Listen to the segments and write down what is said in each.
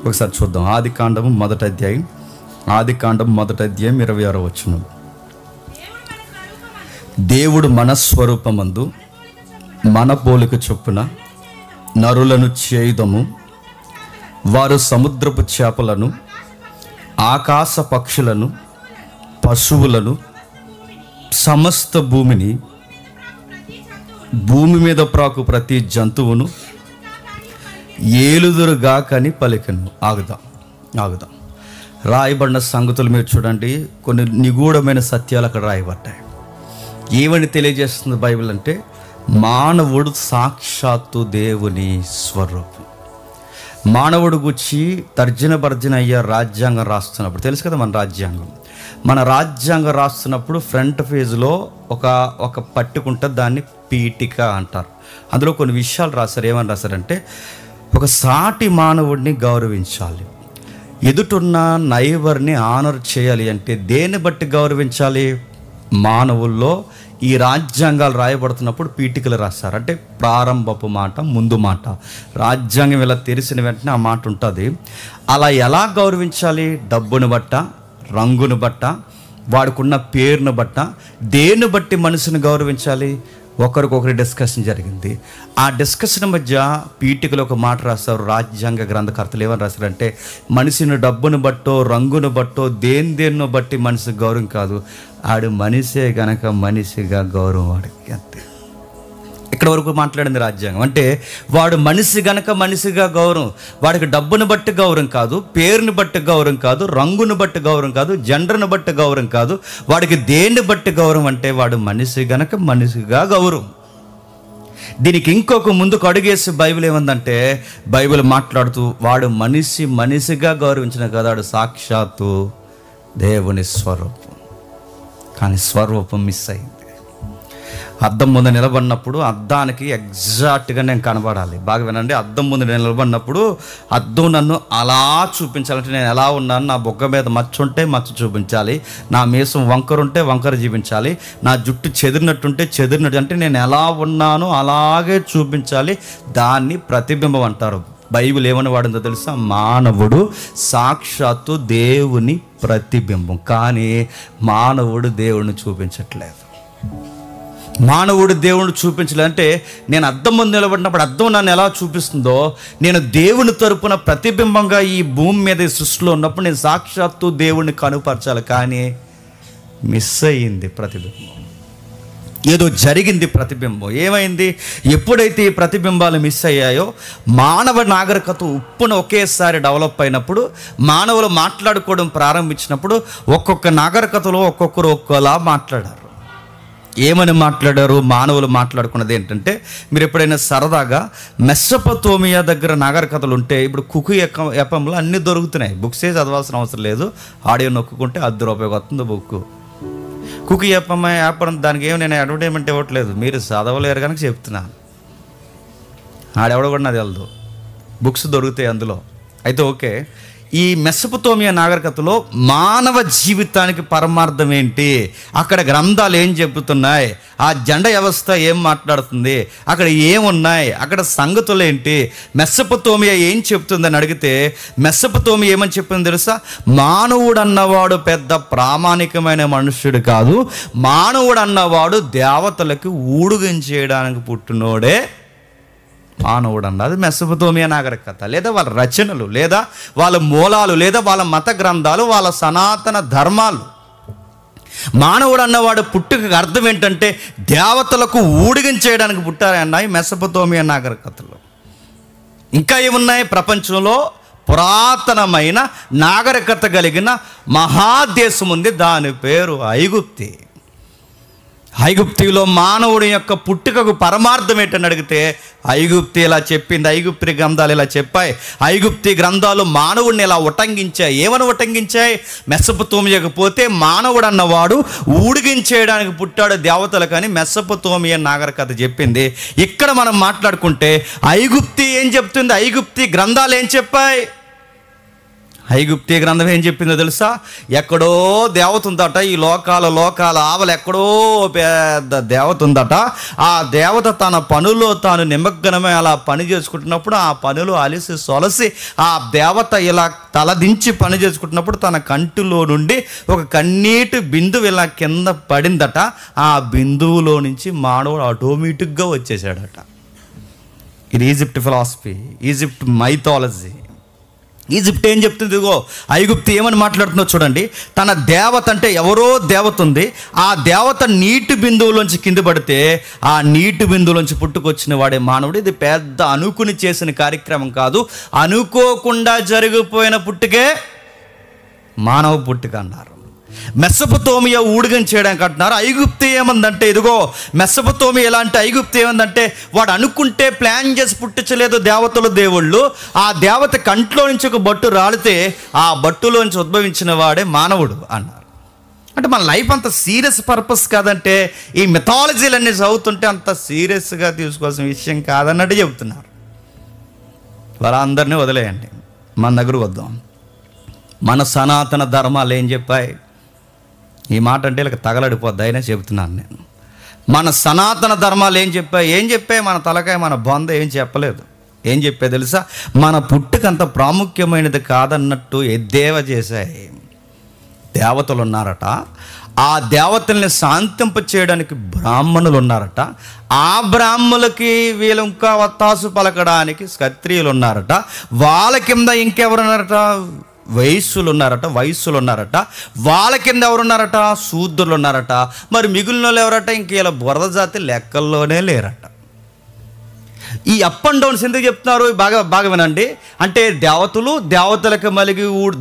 ఒకసారి చూద్దాం. ఆదికాండము మొదటి అధ్యాయం 26వ వచనం. దేవుడు మన స్వరూపమందు మన పోలిక చొప్పున నరులను చేయుదము, వారు సముద్రపు చేపలను, ఆకాశ పక్షులను, పశువులను, సమస్త భూమిని, భూమి మీద ప్రాకు ప్రతి జంతువును ఏలుదురుగా కని పలికెను. ఆగుదాం. రాయబడిన సంగతులు మీరు చూడండి. కొన్ని నిగూఢమైన సత్యాలు అక్కడ రాయబడ్డాయి. ఏమని తెలియజేస్తుంది బైబిల్ అంటే, మానవుడు సాక్షాత్తు దేవుని స్వరూపం. మానవుడు గురించి తర్జన భర్జన అయ్యే రాజ్యాంగం రాస్తున్నప్పుడు, తెలుసు కదా మన రాజ్యాంగం రాస్తున్నప్పుడు ఫ్రంట్ పేజ్లో ఒక పట్టుకుంటే దాన్ని పీఠిక అంటారు. అందులో కొన్ని విషయాలు రాశారు. ఏమని రాశారంటే, ఒక సాటి మానవుడిని గౌరవించాలి, ఎదుటున్న నైబర్ని ఆనర్ చేయాలి. అంటే దేన్ని బట్టి గౌరవించాలి? మానవుల్లో ఈ రాజ్యాంగాలు రాయబడుతున్నప్పుడు పీఠికలు రాస్తారు. అంటే ప్రారంభపు మాట, ముందు మాట. రాజ్యాంగం ఇలా తెరిసిన వెంటనే ఆ మాట ఉంటుంది. అలా ఎలా గౌరవించాలి? డబ్బును బట్ట, రంగును బట్ట, వాడుకున్న పేరును బట్ట, దేన్ని బట్టి మనిషిని గౌరవించాలి? ఒకరికొకరి డిస్కషన్ జరిగింది. ఆ డిస్కషన్ మధ్య పీఠికలో ఒక మాట రాస్తారు. రాజ్యాంగ గ్రంథకర్తలు ఏమని రాశారంటే, మనిషిని డబ్బును బట్టో, రంగును బట్టో, దేన్నో బట్టి మనిషికి గౌరవం కాదు, ఆడు మనిషే గనక మనిషిగా గౌరవం వాడికి, అంతే. ఇక్కడ వరకు మాట్లాడింది రాజ్యాంగం. అంటే వాడు మనిషి గనక మనిషిగా గౌరవం, వాడికి డబ్బును బట్టి గౌరవం కాదు, పేరుని బట్టి గౌరవం కాదు, రంగును బట్టి గౌరవం కాదు, జెండర్ను బట్టి గౌరవం కాదు, వాడికి దేన్ని బట్టి గౌరవం అంటే వాడు మనిషి గనక మనిషిగా గౌరవం. దీనికి ఇంకొక ముందుకు అడుగేసి బైబిల్ ఏమందంటే, బైబిల్ మాట్లాడుతూ వాడు మనిషిగా గౌరవించిన కదా, వాడు సాక్షాత్తు దేవుని స్వరూపం. కానీ స్వరూపం మిస్ అయింది. అద్దం ముందు నిలబడినప్పుడు అద్దానికి ఎగ్జాక్ట్గా నేను కనబడాలి. బాగా వినండి. అద్దం ముందు నిలబడినప్పుడు అద్దం నన్ను అలా చూపించాలంటే నేను ఎలా ఉన్నాను, నా బొగ్గ మీద మచ్చ ఉంటే మచ్చ చూపించాలి, నా మీసం వంకరుంటే వంకర చూపించాలి, నా జుట్టు చెదిరినట్టు అంటే నేను ఎలా ఉన్నానో అలాగే చూపించాలి. దాన్ని ప్రతిబింబం అంటారు. బైబిల్ ఏమని వాడిందో తెలుసా? మానవుడు సాక్షాత్తు దేవుని ప్రతిబింబం. కానీ మానవుడు దేవుడిని చూపించట్లేదు. మానవుడు దేవుడిని చూపించాలంటే, నేను అద్దం ముందు నిలబడినప్పుడు అద్దం నన్ను ఎలా చూపిస్తుందో, నేను దేవుని తరపున ప్రతిబింబంగా ఈ భూమి మీద ఈ సృష్టిలో ఉన్నప్పుడు నేను సాక్షాత్తు దేవుడిని కనుపరచాలి. కానీ మిస్ అయ్యింది ప్రతిబింబం. ఏదో జరిగింది ప్రతిబింబం. ఏమైంది? ఎప్పుడైతే ఈ ప్రతిబింబాలు మిస్ అయ్యాయో, మానవ నాగరికత ఉప్పున ఒకేసారి డెవలప్ అయినప్పుడు, మానవులు మాట్లాడుకోవడం ప్రారంభించినప్పుడు, ఒక్కొక్క నాగరికతలో ఒక్కొక్కరు ఒక్కోలా మాట్లాడారు. ఏమని మాట్లాడారు? మానవులు మాట్లాడుకున్నది ఏంటంటే, మీరు ఎప్పుడైనా సరదాగా మెసొపొతేమియా దగ్గర నాగరికతలు ఉంటే, ఇప్పుడు కుకు ఎపంలో అన్నీ దొరుకుతున్నాయి, బుక్సే చదవాల్సిన అవసరం లేదు, ఆడియో నొక్కుంటే ₹10 వస్తుంది బుక్. కుకు యాపం దానికి ఏమి నేను అడ్వర్టైజ్మెంట్ ఇవ్వట్లేదు, మీరు చదవలేరు కనుక చెప్తున్నాను. ఆడెవడ కూడా నాది వెళ్ళదు, బుక్స్ దొరుకుతాయి అందులో. అయితే ఓకే, ఈ మెసొపొతేమియా నాగరికతలో మానవ జీవితానికి పరమార్థం ఏంటి, అక్కడ గ్రంథాలు ఏం చెబుతున్నాయి, ఆ జెండా వ్యవస్థ ఏం మాట్లాడుతుంది, అక్కడ ఏమున్నాయి, అక్కడ సంగతులు ఏంటి, మెసొపొతేమియా ఏం చెప్తుందని అడిగితే, మెసొపొతేమియా ఏమని చెప్పింది తెలుసా? మానవుడు అన్నవాడు పెద్ద ప్రామాణికమైన మనుష్యుడు కాదు, మానవుడు అన్నవాడు దేవతలకి ఊడుగించేయడానికి పుట్టినోడే మానవుడు అన్నది మెసొపొతేమియా నాగరికత, లేదా వాళ్ళ రచనలు, లేదా వాళ్ళ మూలాలు, లేదా వాళ్ళ మత గ్రంథాలు, వాళ్ళ సనాతన ధర్మాలు. మానవుడు అన్నవాడు పుట్టుకకు అర్థం ఏంటంటే దేవతలకు ఊడిగించేయడానికి పుట్టారన్నాయి మెసొపొతేమియా నాగరికతలో. ఇంకా ఏమున్నాయి? ప్రపంచంలో పురాతనమైన నాగరికత కలిగిన మహాదేశం ఉంది, దాని పేరు ఐగుప్తి. ఐగుప్తిలో మానవుడి యొక్క పుట్టుకకు పరమార్థం ఏంటని అడిగితే, ఐగుప్తి ఇలా చెప్పింది, ఐగుప్తి గ్రంథాలు ఇలా చెప్పాయి, ఐగుప్తి గ్రంథాలు మానవుడిని ఇలా ఉటంకించాయి. ఏమని ఉటంకించాయి? మెసొపొతేమియాకు పోతే మానవుడు అన్నవాడు ఊడిగించేయడానికి పుట్టాడు దేవతలు కానీ మెసొపొతేమియా నాగరికత చెప్పింది. ఇక్కడ మనం మాట్లాడుకుంటే ఐగుప్తి ఏం చెప్తుంది, ఐగుప్తి గ్రంథాలు ఏం చెప్పాయి? ఐగుప్తీ గ్రంథం ఏం చెప్పిందో తెలుసా? ఎక్కడో దేవత ఉందట, ఈ లోకాల ఆవలు ఎక్కడో పెద్ద దేవత ఉందట. ఆ దేవత తన పనులో తాను నిమగ్నమై అలా పని చేసుకుంటున్నప్పుడు ఆ పనులు అలిసి సొలసి ఆ దేవత ఇలా తలదించి పని చేసుకుంటున్నప్పుడు తన కంటిలో నుండి ఒక కన్నీటి బిందువు ఇలా కింద పడిందట. ఆ బిందువులో నుంచి మానవుడు ఆటోమేటిక్గా వచ్చేసాడట. ఇది Egypt philosophy, Egypt mythology. Egypt ఏం చెప్తుంది? ఇదిగో ఐగుప్తు ఏమని మాట్లాడుతుందో చూడండి. తన దేవత అంటే ఎవరో దేవత ఉంది, ఆ దేవత నీటి బిందువులోంచి కింద పడితే ఆ నీటి బిందువులోంచి పుట్టుకొచ్చిన వాడే మానవుడు. ఇది పెద్ద అనుకుని చేసిన కార్యక్రమం కాదు, అనుకోకుండా జరిగిపోయిన పుట్టుకే మానవ పుట్టుక అన్నారు. మెసొపొతేమియా ఊడిగం చేయడానికి అంటున్నారు. ఐగుప్తు ఏమందంటే ఇదిగో మెసొపొతేమియా ఎలాంటి ఐగుప్తు ఏమందంటే వాడు అనుకుంటే ప్లాన్ చేసి పుట్టించలేదు దేవతలు దేవుళ్ళు. ఆ దేవత కంట్లో నుంచి ఒక బట్టు రాలితే ఆ బట్టులోంచి ఉద్భవించిన వాడే మానవుడు అన్నారు. అంటే మన లైఫ్ అంత సీరియస్ పర్పస్ కాదంటే, ఈ మిథాలజీలన్నీ చదువుతుంటే అంత సీరియస్గా తీసుకోవాల్సిన విషయం కాదన్నట్టు చెబుతున్నారు. వాళ్ళందరినీ వదిలేయండి, మన దగ్గర వద్దాం. మన సనాతన ధర్మాలు ఏం చెప్పాయి? ఈ మాట అంటే ఇలా తగలడిపోద్ది, అయినా చెబుతున్నాను నేను. మన సనాతన ధర్మాలు ఏం చెప్పాయి? మన తలకాయ మన బొంద ఏం చెప్పలేదు. ఏం చెప్పే తెలుసా? మన పుట్టుకంత ప్రాముఖ్యమైనది కాదన్నట్టు ఎద్దేవా చేశాయి. దేవతలు ఉన్నారట, ఆ దేవతల్ని శాంతింప చేయడానికి బ్రాహ్మణులు ఉన్నారట, ఆ బ్రాహ్మణులకి వీళ్ళు ఇంకా వత్తాసు పలకడానికి క్షత్రియులు ఉన్నారట, వాళ్ళ కింద ఇంకెవరున్నారట? వయస్సులు ఉన్నారట, వాళ్ళ కింద ఎవరున్నారట? శూద్రులు ఉన్నారట. మరి మిగిలిన వాళ్ళు ఎవరట? ఇంక ఇలా బురద జాతి లెక్కల్లోనే లేరట. ఈ అప్ అండ్ డౌన్స్ ఎందుకు చెప్తున్నారు? బాగా వినండి. అంటే దేవతలకు మళ్ళీ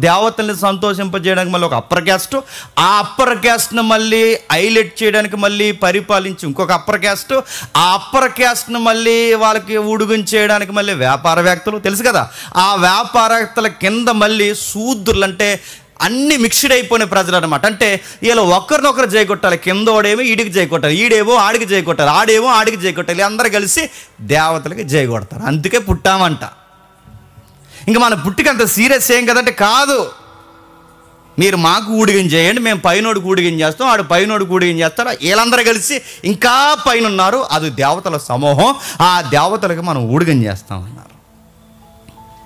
దేవతల్ని సంతోషింపజేయడానికి మళ్ళీ ఒక అప్పర్ క్యాస్ట్, ఆ అప్పర్ క్యాస్ట్ను మళ్ళీ హైలైట్ చేయడానికి మళ్ళీ పరిపాలించి ఇంకొక అప్పర్ క్యాస్ట్, ఆ అప్పర్ క్యాస్ట్ను మళ్ళీ వాళ్ళకి ఊడుగుని చేయడానికి మళ్ళీ వ్యాపారవేత్తలు, తెలుసు కదా. ఆ వ్యాపారవేత్తల కింద మళ్ళీ శూద్రులు, అంటే అన్ని మిక్స్డ్ అయిపోయిన ప్రజలు అనమాట. అంటే వీళ్ళు ఒకరినొకరు జయకొట్టాలి. కిందోడేమో ఈడికి జయకొట్టాలి, ఈడేమో ఆడికి జయకొట్టాలి, ఆడేమో ఆడికి జయకొట్టాలి. అందరూ కలిసి దేవతలకి జయకొడతారు. అందుకే పుట్టామంట. ఇంకా మన పుట్టిక అంత సీరియస్ ఏం కదంటే కాదు. మీరు మాకు ఊడిగం చేయండి, మేము పైనోడికి ఊడిగం చేస్తాం, ఆడు పైనోడికి ఊడిగం చేస్తాడు, వీళ్ళందరూ కలిసి ఇంకా పైన ఉన్నారు, అది దేవతల సమూహం, ఆ దేవతలకు మనం ఊడిగం చేస్తామన్నారు.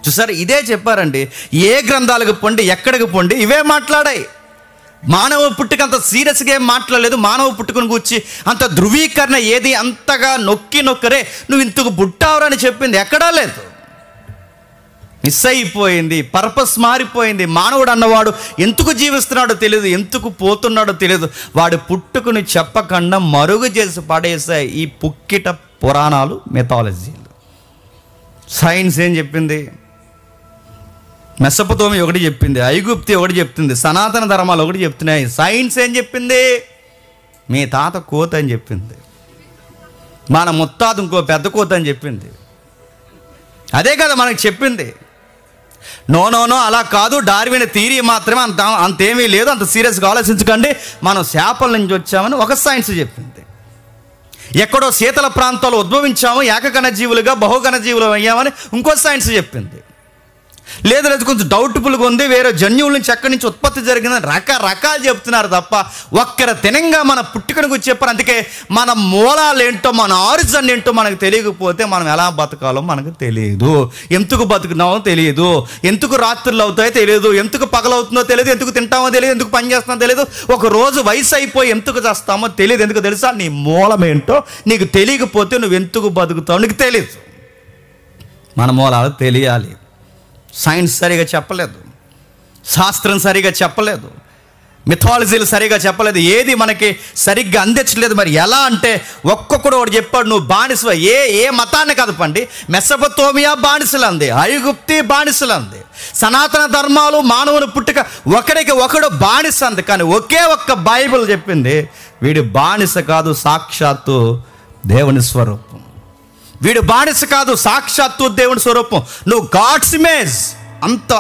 చూసారు, ఇదే చెప్పారండి. ఏ గ్రంథాలకు పొండి, ఎక్కడికి పొండి, ఇవే మాట్లాడాయి. మానవ పుట్టుక అంత సీరియస్గా ఏం మాట్లాడలేదు. మానవ పుట్టుకను కూర్చి అంత ధృవీకరణ ఏది అంతగా నొక్కరే నువ్వు ఇంతకు పుట్టావురని చెప్పింది ఎక్కడా లేదు. మిస్ అయిపోయింది, పర్పస్ మారిపోయింది. మానవుడు అన్నవాడు ఎందుకు జీవిస్తున్నాడో తెలియదు, ఎందుకు పోతున్నాడో తెలియదు. వాడి పుట్టుకుని చెప్పకుండా మరుగు చేసి పడేసాయి ఈ పుక్కిట పురాణాలు, మెథాలజీలు. సైన్స్ ఏం చెప్పింది? మెసొపొతేమియా ఒకటి చెప్పింది, ఐగుప్తి ఒకటి చెప్తుంది, సనాతన ధర్మాలు ఒకటి చెప్తున్నాయి. సైన్స్ ఏం చెప్పింది? మీ తాత కోత అని చెప్పింది, మన ముత్తాత ఇంకో పెద్ద కోత అని చెప్పింది. అదే కదా మనకు చెప్పింది. నో అలా కాదు, డార్విన్ థియరీ మాత్రమే, అంతేమీ లేదు, అంత సీరియస్గా ఆలోచించకండి, మనం చేపల నుంచి వచ్చామని ఒక సైన్స్ చెప్పింది. ఎక్కడో శీతల ప్రాంతాల్లో ఉద్భవించాము, ఏకగణ జీవులుగా బహుగణ జీవులు అయ్యామని ఇంకో సైన్స్ చెప్పింది. లేదు కొంచెం డౌట్ఫుల్గా ఉంది, వేరే జన్యువుల నుంచి ఎక్కడి నుంచి ఉత్పత్తి జరిగిందని రకరకాలు చెప్తున్నారు తప్ప ఒక్కర తినంగా మన పుట్టుకను గురించి చెప్పారు. అందుకే మన మూలాలు ఏంటో, మన ఆరిజిన్ ఏంటో మనకు తెలియకపోతే మనం ఎలా బతకాలో మనకు తెలియదు, ఎందుకు బతుకున్నామో తెలియదు, ఎందుకు రాత్రులు అవుతాయో తెలియదు, ఎందుకు పగలవుతుందో తెలియదు, ఎందుకు తింటామో తెలియదు, ఎందుకు పని చేస్తామో తెలియదు, ఒక రోజు వయసు అయిపోయి ఎందుకు చేస్తామో తెలియదు. ఎందుకు తెలుసా? నీ మూలం ఏంటో నీకు తెలియకపోతే నువ్వు ఎందుకు బతుకుతావు నీకు తెలియదు. మన మూలాలు తెలియాలి. సైన్స్ సరిగా చెప్పలేదు, శాస్త్రం సరిగా చెప్పలేదు, మిథాలజీలు సరిగా చెప్పలేదు, ఏది మనకి సరిగ్గా అందించలేదు. మరి ఎలా అంటే ఒక్కొక్కడు ఒకటి చెప్పాడు, నువ్వు బానిస. ఏ మతాన్ని కదపండి, మెసొపొతేమియా బానిసలు అంది, ఐగుప్తి బానిసలు అంది, సనాతన ధర్మాలు మానవుని పుట్టుక ఒకడికి ఒకడు బానిస అంది. కానీ ఒకే ఒక్క బైబిల్ చెప్పింది, వీడి బానిస కాదు, సాక్షాత్తు దేవుని స్వరూపం. వీడు బానిస కాదు, సాక్షాత్తు దేవుని స్వరూపం, నువ్వు గాడ్స్ ఇమేజ్.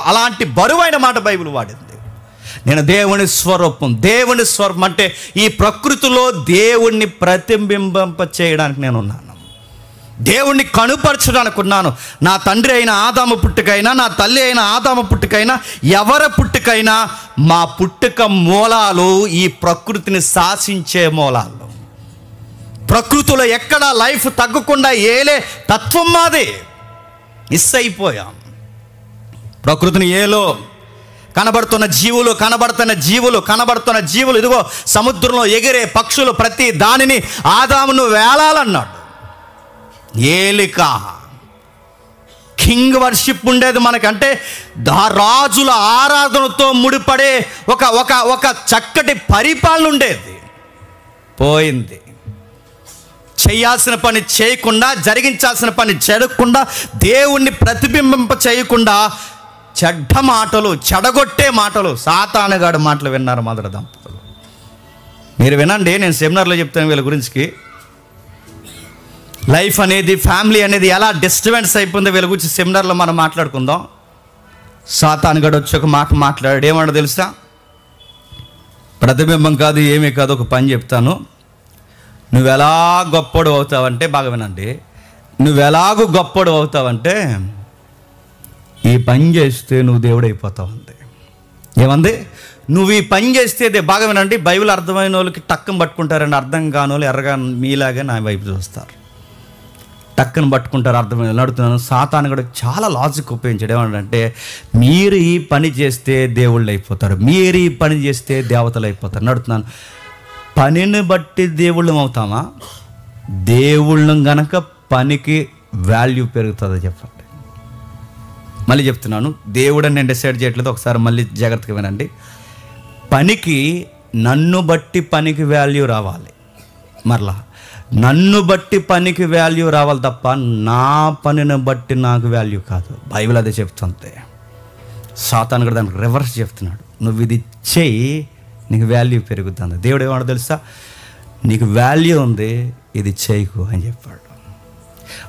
అలాంటి బరువైన మాట బైబిల్ వాడింది. నేను దేవుని స్వరూపం. దేవుని స్వరూపం అంటే ఈ ప్రకృతిలో దేవుణ్ణి ప్రతిబింబింప చేయడానికి నేను ఉన్నాను. దేవుణ్ణి కనుపరచడానికి ఉన్నాను. నా తండ్రి అయిన ఆదాము పుట్టుకైనా, నా తల్లి అయిన ఆదాము పుట్టుకైనా, ఎవరి పుట్టుకైనా మా పుట్టుక మూలాలు ఈ ప్రకృతిని శాసించే మూలాలు. ప్రకృతిలో ఎక్కడా లైఫ్ తగ్గకుండా ఏలే తత్వం మాది. మిస్ అయిపోయాం. ప్రకృతిని ఏలో కనబడుతున్న జీవులు ఇదిగో సముద్రంలో ఎగిరే పక్షులు ప్రతి దానిని ఆదామును వేలాలన్నాడు. ఏలిక కింగ్ వర్షిప్ ఉండేది మనకంటే రాజుల ఆరాధనతో ముడిపడే ఒక చక్కటి పరిపాలన ఉండేది. పోయింది. చేయాల్సిన పని చేయకుండా, జరిగించాల్సిన పని జరగకుండా, దేవుణ్ణి ప్రతిబింబింప చేయకుండా చెడ్డ మాటలు, చెడగొట్టే మాటలు, సాతానుగాడి మాటలు విన్నారు మొదటి దంపతులు. మీరు వినండి, నేను సెమినార్లో చెప్తాను వీళ్ళ గురించి. లైఫ్ అనేది, ఫ్యామిలీ అనేది ఎలా డిస్టర్బెన్స్ అయిపోయిందో వీళ్ళ గురించి సెమినార్లో మనం మాట్లాడుకుందాం. సాతానుగాడు వచ్చి ఒక మాట మాట్లాడాడు. ఏమన్నా తెలుసా? ప్రతిబింబం కాదు, ఏమీ కాదు, ఒక పని చెప్తాను. నువ్వు ఎలా గొప్పడు అవుతావంటే, బాగా వినండి, నువ్వు ఎలాగూ గొప్పడు అవుతావంటే ఈ పని చేస్తే నువ్వు దేవుడు అయిపోతావు అంతే. ఏమంది? నువ్వు ఈ పని చేస్తే, బాగా వినండి, బైబిల్ అర్థమైన వాళ్ళకి టక్కన పట్టుకుంటారని, అర్థం కాని వాళ్ళు ఎర్రగా మీలాగే నా వైపు చూస్తారు. టక్కన పట్టుకుంటారు, అర్థమైన నడుతున్నాను. సాతాను కూడా చాలా లాజిక్ ఉపయోగించాడు. ఏమంటే, మీరు ఈ పని చేస్తే దేవుళ్ళు అయిపోతారు, మీరు ఈ పని చేస్తే దేవతలు అయిపోతారు. నడుతున్నాను. పనిని బట్టి దేవుళ్ళం అవుతామా? దేవుళ్ళం గనక పనికి వాల్యూ పెరుగుతుందో చెప్పండి. మళ్ళీ చెప్తున్నాను, దేవుడని నేను డిసైడ్ చేయట్లేదు, ఒకసారి మళ్ళీ జాగ్రత్తగా వినండి. పనికి నన్ను బట్టి పనికి వాల్యూ రావాలి. మరలా నన్ను బట్టి పనికి వాల్యూ రావాలి తప్ప నా పనిని బట్టి నాకు వాల్యూ కాదు. బైబిల్ అదే చెప్తుంది. సాతాను కూడా దానికి రివర్స్ చెప్తున్నాడు. నువ్వు ఇది చెయ్యి, నీకు వాల్యూ పెరుగుతుంది. దేవుడు ఏమన్నా తెలుసా? నీకు వాల్యూ ఉంది, ఇది చేయకు అని చెప్పాడు.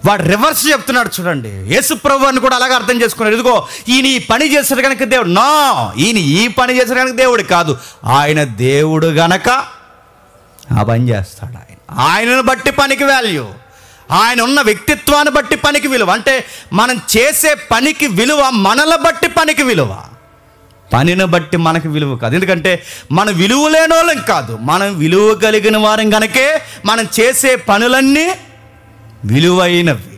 వాడు రివర్స్ చెప్తున్నాడు. చూడండి, యేసు ప్రభువుని కూడా అలాగే అర్థం చేసుకున్నాడు. ఇదిగో ఈయన ఈ పని చేశాడు కనుక దేవుడు, నా ఈయన ఈ పని చేశాడు కనుక దేవుడు కాదు, ఆయన దేవుడు గనక ఆ పని చేస్తాడు. ఆయనను బట్టి పనికి వాల్యూ, ఆయన ఉన్న వ్యక్తిత్వాన్ని బట్టి పనికి విలువ. అంటే మనం చేసే పనికి విలువ, మనల్ని బట్టి పనికి విలువ, పనిని బట్టి మనకి విలువ కాదు. ఎందుకంటే మనం విలువ లేని వాళ్ళం కాదు, మనం విలువ కలిగిన వారం కనుకే మనం చేసే పనులన్నీ విలువైనవి.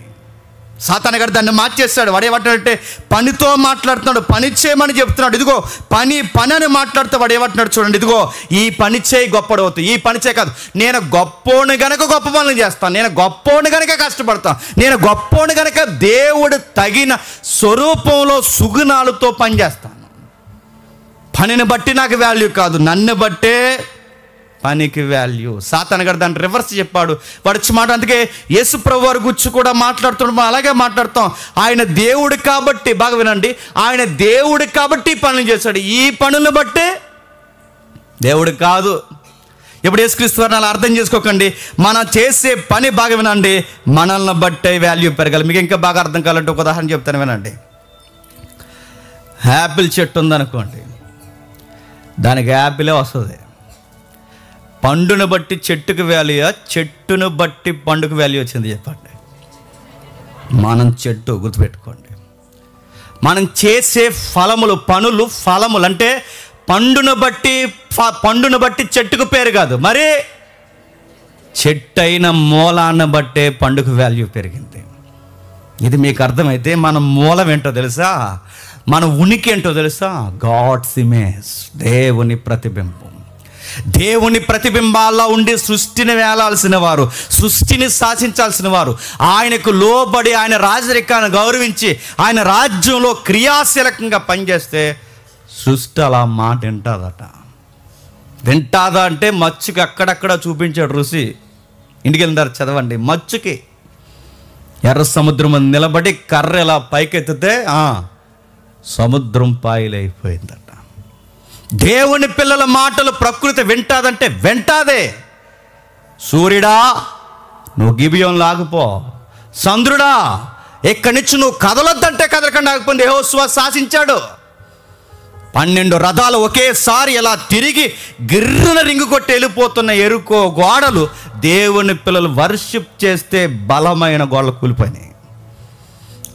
సాతాను గారు దాన్ని మార్చేస్తాడు. వాడేమంటాడంటే, పనితో మాట్లాడుతున్నాడు, పని చేయమని చెప్తున్నాడు. ఇదిగో పని అని మాట్లాడుతూ వాడు ఏమంటున్నాడు చూడండి, ఇదిగో ఈ పని చేయి గొప్పడు అవుతుంది, ఈ పని చేయ కాదు, నేను గొప్పోని గనక గొప్ప పనులు చేస్తాను, నేను గొప్పోని గనక కష్టపడతాను, నేను గొప్పోని గనక దేవుడు తగిన స్వరూపంలో సుగుణాలతో పనిచేస్తాను. పనిని బట్టి నాకు వాల్యూ కాదు, నన్ను బట్టే పనికి వాల్యూ. సాతాను గారు దాన్ని రివర్స్ చెప్పాడు. వాడు మాట. అందుకే యేసు ప్రభు వారి గురించి కూడా మాట్లాడుతున్నాం, అలాగే మాట్లాడతాం. ఆయన దేవుడు కాబట్టి, బాగా వినండి, ఆయన దేవుడు కాబట్టి ఈ పనులు చేశాడు, ఈ పనులను బట్టి దేవుడు కాదు. ఇప్పుడు యేసుక్రీస్తు వారిని అలా అర్థం చేసుకోకండి. మనం చేసే పని, బాగా వినండి, మనల్ని బట్టే వాల్యూ పెరగాలి. మీకు ఇంకా బాగా అర్థం కావాలంటే ఒక ఉదాహరణ చెప్తాను, వినండి. యాపిల్ చెట్టు ఉందనుకోండి, దానికి యాపిలే వస్తుంది. పండును బట్టి చెట్టుకు వాల్యూయా, చెట్టును బట్టి పండుకు వాల్యూ వచ్చింది చెప్పండి? మనం చెట్టు, గుర్తుపెట్టుకోండి. మనం చేసే ఫలములు అంటే పండును బట్టి చెట్టుకు పేరు కాదు, మరి చెట్టు అయిన మూలాన్ని బట్టే పండుగ వాల్యూ పెరిగింది. ఇది మీకు అర్థమైతే మన మూలం ఏంటో తెలుసా? మన ఉనికి ఏంటో తెలుసా? గాడ్స్ ఇమేజ్, దేవుని ప్రతిబింబం. దేవుని ప్రతిబింబాల్లో ఉండి సృష్టిని వేలాల్సిన వారు, సృష్టిని శాసించాల్సిన వారు, ఆయనకు లోబడి ఆయన రాజరికాన్ని గౌరవించి ఆయన రాజ్యంలో క్రియాశీలకంగా పనిచేస్తే సృష్టి అలా మాట వింటాదా అంటే మచ్చుకి అక్కడక్కడ చూపించాడు రుచి. ఇంటికి వెళ్ళినారు, చదవండి. మచ్చుకి ఎర్ర సముద్రం నిలబడి కర్ర ఇలా పైకెత్తితే సముద్రం పాయలైపోయిందట. దేవుని పిల్లల మాటలు ప్రకృతి వింటాదంటే వింటాదే. సూర్యుడా నువ్వు గిబియోను లాగిపో, చంద్రుడా ఇక్కడి నుంచి నువ్వు కదలొద్దంటే కదలకుండా ఆగిపోయింది. యెహోషువ శాసించాడు. 12 రథాలు ఒకేసారి ఇలా తిరిగి గిర్రున రింగు కొట్టి వెళ్ళిపోతున్న ఎరుకో గోడలు దేవుని పిల్లలు వర్షిప్ చేస్తే బలమైన గోడలు కూలిపోయినాయి.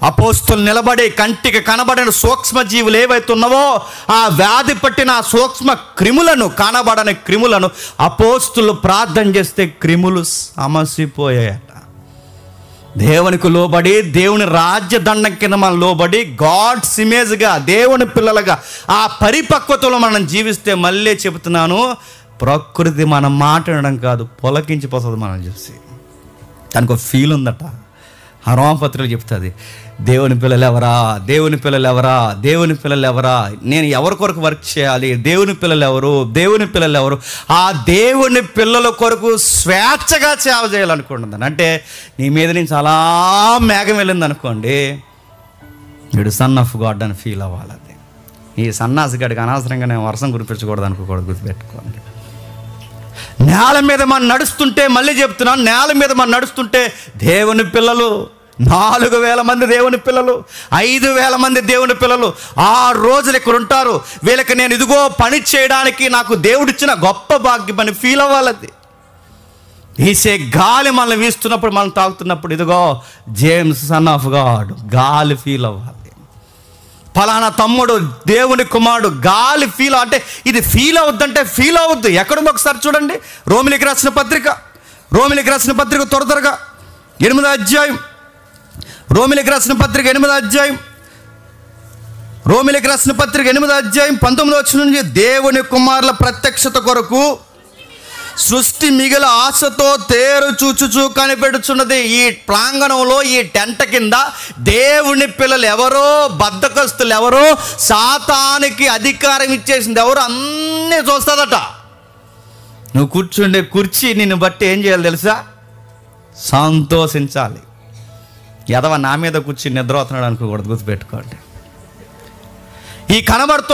అపోస్తులు నిలబడి కంటికి కనబడిన సూక్ష్మ జీవులు ఏవైతే ఉన్నావో ఆ వ్యాధి పట్టిన ఆ సూక్ష్మ క్రిములను, కనబడని క్రిములను అపోస్తులు ప్రార్థన చేస్తే క్రిములు సమసిపోయాయట. దేవునికి లోబడి, దేవుని రాజ్యదండం కింద మనం లోబడి, గాడ్స్ ఇమేజ్గా, దేవుని పిల్లలుగా ఆ పరిపక్వతలో మనం జీవిస్తే, మళ్ళీ చెబుతున్నాను, ప్రకృతి మనం మాట్లాడడం కాదు, పొలకించిపోతుంది మనం చూసి. దానికి ఒక ఫీల్ ఉందట. ఆ రోమపత్రికలు చెప్తుంది, దేవుని పిల్లలు ఎవరా, దేవుని పిల్లలు ఎవరా, దేవుని పిల్లలు ఎవరా, నేను ఎవరి కొరకు వర్క్ చేయాలి, దేవుని పిల్లలు ఎవరు, దేవుని పిల్లలు ఎవరు. ఆ దేవుని పిల్లల కొరకు స్వేచ్ఛగా సేవ చేయాలనుకుంటున్నాను. అంటే నీ మీద నుంచి అలా మేఘం వెళ్ళింది అనుకోండి, వీడు సన్ ఆఫ్ గాడ్ అని ఫీల్ అవ్వాలి. అది ఈ సన్నాసిగాడికి అనవసరంగా నేను వర్షం కురిపించకూడదు అనుకోకూడదు, గుర్తుపెట్టుకోండి. నేల మీద మనం నడుస్తుంటే, మళ్ళీ చెప్తున్నాను, నేల మీద మనం నడుస్తుంటే దేవుని పిల్లలు 4,000 మంది దేవుని పిల్లలు, 5,000 మంది దేవుని పిల్లలు 6 రోజులు ఇక్కడ ఉంటారు. వీళ్ళకి నేను ఇదిగో పని చేయడానికి నాకు దేవుడిచ్చిన గొప్ప భాగ్యం అని ఫీల్ అవ్వాలి. వీసే గాలి మనల్ని వీస్తున్నప్పుడు, మనం తాగుతున్నప్పుడు, ఇదిగో జేమ్స్ సన్ ఆఫ్ గాడ్, గాలి ఫీల్ అవ్వాలి. ఫలానా తమ్ముడు దేవుని కుమారుడు, గాలి ఫీల్. అంటే ఇది ఫీల్ అవుద్దంటే ఫీల్ అవుద్దు. ఎక్కడుందో ఒకసారి చూడండి. రోమిలికి రాసిన పత్రిక త్వరగా 8వ అధ్యాయం, రోమిలికి రాసిన పత్రిక 8వ అధ్యాయం, 19వ వచనం నుంచి, దేవుని కుమారుల ప్రత్యక్షత కొరకు సృష్టి మిగిలిన ఆశతో తేరు చూచుచూ కనిపెడుచున్నది. ఈ ప్రాంగణంలో, ఈ టెంట కింద దేవుని పిల్లలు ఎవరో, బద్ధకస్తులు ఎవరో, సాతానికి అధికారం ఇచ్చేసింది ఎవరో అన్నీ చూస్తుందట. నువ్వు కూర్చుండే కుర్చీ నిన్ను బట్టి ఏం చేయాలి తెలుసా? సంతోషించాలి. ఎదవ నా మీద కూర్చుని నిద్రపోతున్నాడు అనుకోకూడదు, గుర్తుపెట్టుకోండి. ఈ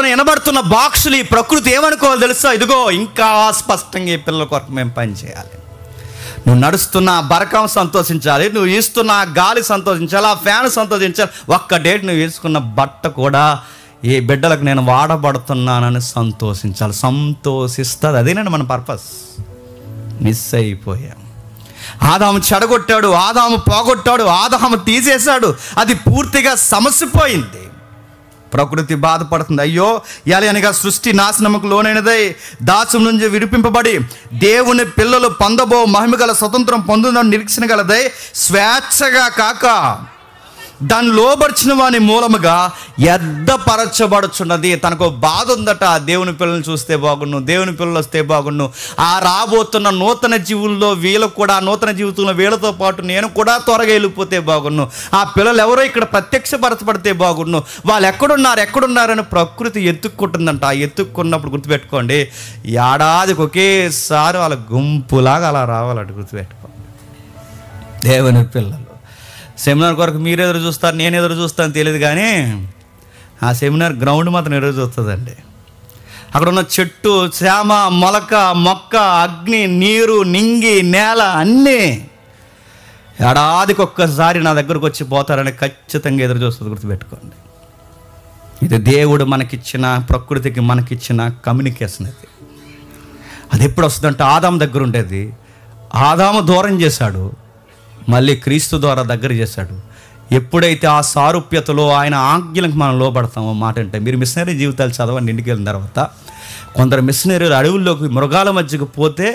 వినబడుతున్న బాక్సులు, ఈ ప్రకృతి ఏమనుకోవాలి తెలుసా? ఇదిగో ఇంకా స్పష్టంగా ఈ పిల్లల కొరకు మేము పని చేయాలి. నువ్వు నడుస్తున్న బరకం సంతోషించాలి, నువ్వు ఇస్తున్న గాలి సంతోషించాలి, ఆ ఫ్యాన్ సంతోషించాలి. ఒక్క డేట్ నువ్వు వేసుకున్న బట్ట కూడా ఈ బిడ్డలకు నేను వాడబడుతున్నానని సంతోషించాలి. సంతోషిస్తుంది. అదేనండి మన పర్పస్. మిస్ అయిపోయాం. ఆదాము చెడగొట్టాడు, ఆదాము పోగొట్టాడు, ఆదాము తీసేశాడు. అది పూర్తిగా సమసిపోయింది. ప్రకృతి బాధపడుతుంది. అయ్యో అనగా సృష్టి నాశనముకు లోనైనదై దాసం నుంచి విడిపింపబడి దేవుని పిల్లలు పొందబో మహిమగల స్వతంత్రం పొందుదని నిరీక్షణ గలదై స్వేచ్ఛగా కాక దాన్ని లోబర్చిన వాని మూలముగా ఎద్దపరచబడుచున్నది. తనకు బాధ ఉందట, దేవుని పిల్లల్ని చూస్తే బాగుండు, దేవుని పిల్లలు వస్తే బాగుండు. ఆ రాబోతున్న నూతన జీవుల్లో వీళ్ళకు కూడా, నూతన జీవితంలో వీళ్ళతో పాటు నేను కూడా త్వరగా వెళ్ళిపోతే బాగుండు. ఆ పిల్లలు ఎవరో ఇక్కడ ప్రత్యక్షపరచబడితే బాగుండు. వాళ్ళు ఎక్కడున్నారని ప్రకృతి ఎత్తుక్కుంటుందంట. ఆ ఎత్తుక్కున్నప్పుడు గుర్తుపెట్టుకోండి, ఏడాదికి ఒకేసారి వాళ్ళ గుంపులాగా అలా రావాలంటే గుర్తుపెట్టుకోండి. దేవుని పిల్లలు సెమినార్ కొరకు మీరు ఎదురు చూస్తారు, నేను ఎదురు చూస్తాను తెలియదు, కానీ ఆ సెమినార్ గ్రౌండ్ మాత్రం ఎదురు చూస్తుందండి. అక్కడ ఉన్న చెట్టు, చేమ, మొలక, మొక్క, అగ్ని, నీరు, నింగి, నేల అన్నీ ఏడాదికి ఒక్కసారి నా దగ్గరకు వచ్చి పోతారని ఖచ్చితంగా ఎదురు చూస్తుంది, గుర్తుపెట్టుకోండి. ఇది దేవుడు మనకిచ్చిన, ప్రకృతికి మనకిచ్చిన కమ్యూనికేషన్. అది ఎప్పుడు వస్తుందంటే ఆదాము దగ్గర ఉండేది. ఆదాము దూరం చేశాడు, మళ్ళీ క్రీస్తు ద్వారా దగ్గర చేశాడు. ఎప్పుడైతే ఆ సారూప్యతలో ఆయన ఆజ్ఞలకు మనం లోబడతామో, మాట అంటే మీరు మిషనరీ జీవితాలు చదవండి. ఇంటికి వెళ్ళిన తర్వాత కొందరు మిషనరీలు అడవుల్లోకి మృగాల మధ్యకు పోతే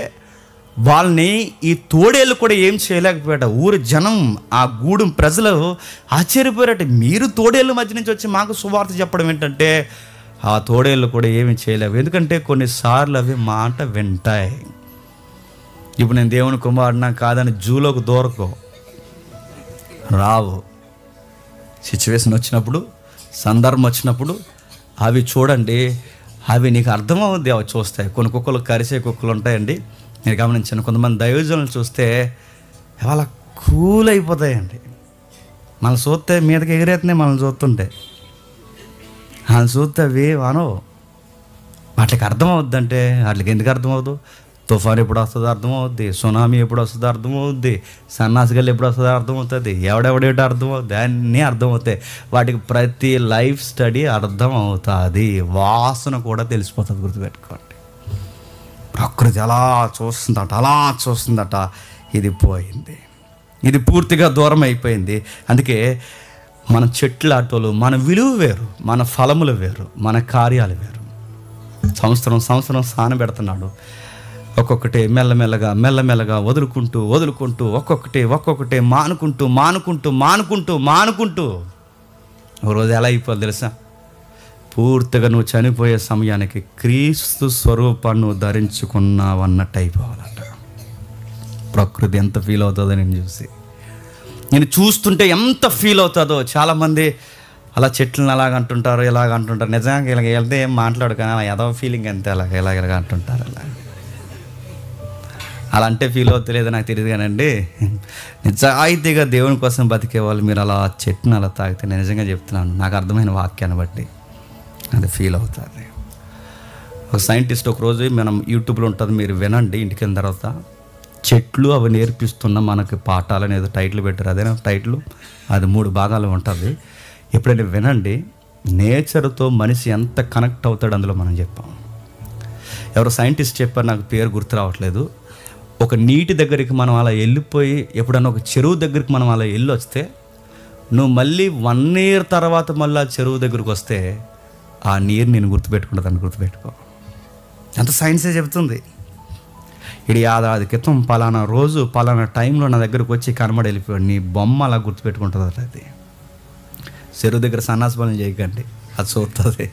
వాళ్ళని ఈ తోడేళ్ళు కూడా ఏం చేయలేకపోయాట. ఊరు జనం, ఆ గూడెం ప్రజలు ఆశ్చర్యపోయారట. మీరు తోడేళ్ళ మధ్య నుంచి వచ్చి మాకు సువార్త చెప్పడం ఏంటంటే, ఆ తోడేళ్ళు కూడా ఏమి చేయలేవు. ఎందుకంటే కొన్నిసార్లు అవి మాట వింటాయి. ఇప్పుడు నేను దేవుని కుమారుడినా కాదని జూలోకి దూరకు రావు. సిచ్యువేషన్ వచ్చినప్పుడు, సందర్భం వచ్చినప్పుడు అవి చూడండి, అవి నీకు అర్థమవుద్ది. అవి చూస్తాయి. కొన్ని కుక్కలు కరిసే కుక్కలు ఉంటాయండి, నేను గమనించాను. కొంతమంది దైవజనులు చూస్తే వాళ్ళ కూల్ అయిపోతాయండి. మనం చూస్తే మీదకి ఎగిరేతనే మనం చూస్తుంటే, అని చూస్తే అవి అనవు. వాటికి అర్థమవుద్దంటే వాటికి ఎందుకు అర్థమవుద్దు? తుఫాన్ ఎప్పుడు వస్తుందో అర్థమవుద్ది, సునామీ ఎప్పుడు వస్తుందో అర్థమవుద్ది, సన్నాసిగలు ఎప్పుడు వస్తుందో అర్థమవుతుంది, ఎవడెవడేటో అర్థమవుద్ది, అన్నీ అర్థమవుతాయి. వాటికి ప్రతి లైఫ్ స్టడీ అర్థం అవుతుంది. వాసన కూడా తెలిసిపోతుంది, గుర్తుపెట్టుకోండి. ప్రకృతి అలా చూస్తుందట. ఇది పోయింది, ఇది పూర్తిగా దూరం అయిపోయింది. అందుకే మన చెట్ల ఆటోలు, మన విలువ వేరు, మన ఫలములు వేరు, మన కార్యాలు వేరు. సంవత్సరం స్నానం పెడుతున్నాడు, ఒక్కొక్కటి మెల్లమెల్లగా వదులుకుంటూ ఒక్కొక్కటి మానుకుంటూ ఒకరోజు ఎలా అయిపోదు తెలుసా? పూర్తిగా నువ్వు చనిపోయే సమయానికి క్రీస్తు స్వరూపాన్ని ధరించుకున్నావన్నట్టు అయిపోవాలట. ప్రకృతి ఎంత ఫీల్ అవుతుందో నేను చూస్తుంటే ఎంత ఫీల్ అవుతుందో. చాలామంది అలా చెట్లను ఇలాగ అంటుంటారు. నిజంగా ఇలాగ వెళ్తే ఏం మాట్లాడు, కానీ అలా ఏదో ఫీలింగ్ అంతే, ఇలాగ అంటుంటారు. అలా అంటే ఫీల్ అవుతలేదో నాకు తెలియదు కానండి, నిజాయితీగా దేవుని కోసం బతికే వాళ్ళు మీరు అలా చెట్టును అలా తాగితే నేను నిజంగా చెప్తున్నాను, నాకు అర్థమైన వాక్యాన్ని బట్టి అది ఫీల్ అవుతుంది. ఒక సైంటిస్ట్ ఒకరోజు మనం యూట్యూబ్లో ఉంటుంది, మీరు వినండి ఇంటికి వెళ్ళిన తర్వాత. చెట్లు అవి నేర్పిస్తున్న మనకి పాఠాలు అనేది టైటిల్ పెట్టారు. అదేనా టైటిల్? అది 3 భాగాలు ఉంటుంది. ఎప్పుడైనా వినండి. నేచర్తో మనిషి ఎంత కనెక్ట్ అవుతాడు అందులో మనం చెప్పాం. ఎవరో సైంటిస్ట్ చెప్పారు, నాకు పేరు గుర్తు రావట్లేదు. ఒక నీటి దగ్గరికి మనం అలా వెళ్ళిపోయి, ఎప్పుడన్నా ఒక చెరువు దగ్గరికి మనం అలా వెళ్ళొస్తే, నువ్వు మళ్ళీ 1 year తర్వాత మళ్ళీ ఆ చెరువు దగ్గరికి వస్తే ఆ నీరు నేను గుర్తుపెట్టుకుంటుందని గుర్తుపెట్టుకో. అంత సైన్సే చెబుతుంది. ఇది 50 క్రితం పలానా రోజు పలానా టైంలో నా దగ్గరకు వచ్చి కనబడి వెళ్ళిపోయాడు, నీ బొమ్మ అలా గుర్తుపెట్టుకుంటుంది. అది చెరువు దగ్గర సన్నాసి పనులు చేయకండి, అది చూస్తుంది.